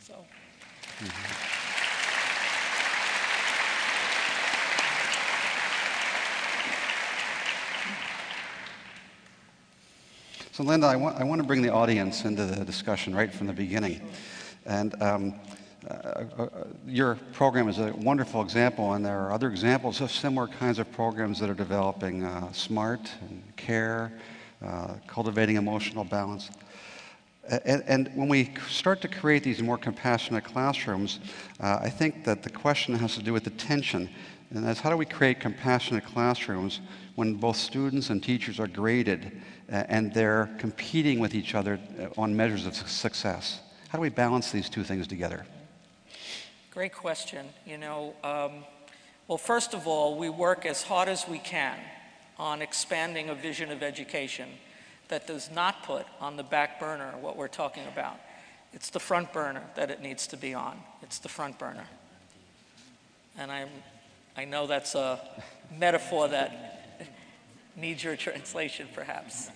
So. So Linda, I want to bring the audience into the discussion right from the beginning. And your program is a wonderful example, and there are other examples of similar kinds of programs that are developing, SMART and CARE, cultivating emotional balance. And when we start to create these more compassionate classrooms, I think that the question has to do with the tension. And that's how do we create compassionate classrooms when both students and teachers are graded and they're competing with each other on measures of success? How do we balance these two things together? Great question. Well, first of all, we work as hard as we can on expanding a vision of education that does not put on the back burner what we're talking about. It's the front burner that it needs to be on. It's the front burner. And I know that's a metaphor that needs your translation, perhaps.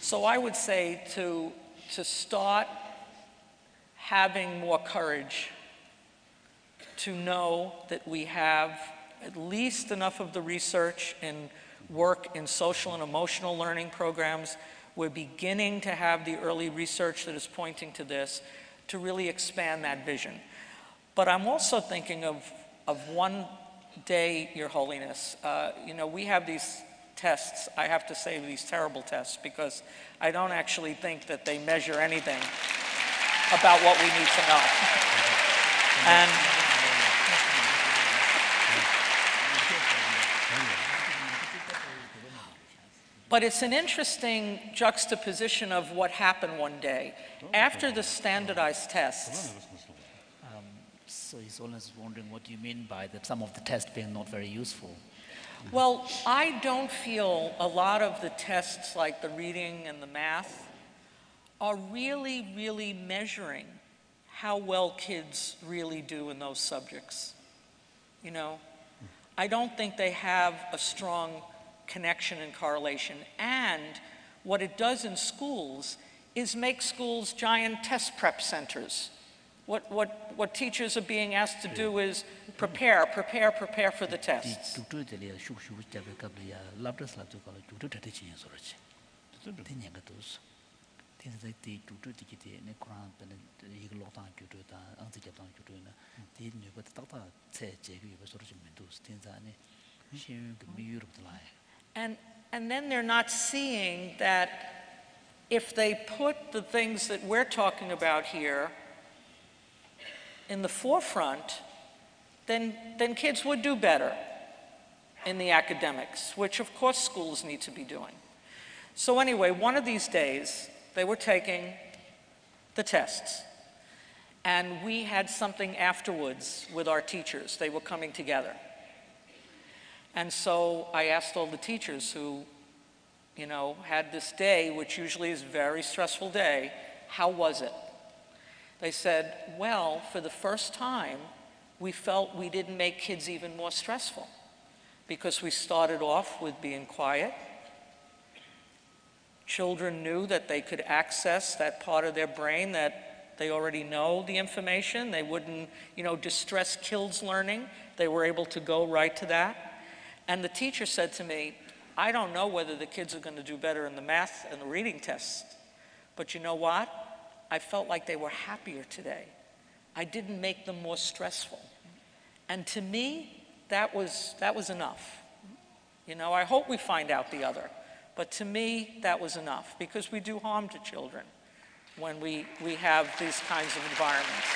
So I would say to start having more courage to know that we have at least enough of the research and work in social and emotional learning programs. We're beginning to have the early research that is pointing to this, to really expand that vision. But I'm also thinking of one day, Your Holiness. We have these tests, I have to say these terrible tests, because I don't actually think that they measure anything about what we need to know. And but it's an interesting juxtaposition of what happened one day. After the standardized tests. So he's always wondering what you mean by some of the tests being not very useful. Well, I don't feel a lot of the tests like the reading and the math are really, really measuring how well kids really do in those subjects. I don't think they have a strong connection and correlation. And what it does in schools is make schools giant test prep centers. What teachers are being asked to do is prepare for the tests. And then they're not seeing that if they put the things that we're talking about here in the forefront, then kids would do better in the academics, which of course schools need to be doing. So anyway, one of these days, they were taking the tests, and we had something afterwards with our teachers. They were coming together. And so I asked all the teachers who, had this day, which usually is a very stressful day, how was it? They said, well, for the first time, we felt we didn't make kids even more stressful because we started off with being quiet. Children knew that they could access that part of their brain that they already know the information. They wouldn't, distress kills learning. They were able to go right to that. And the teacher said to me, I don't know whether the kids are going to do better in the math and the reading tests, but you know what? I felt like they were happier today. I didn't make them more stressful. And to me, that was enough. I hope we find out the other, but to me, that was enough, because we do harm to children when we have these kinds of environments.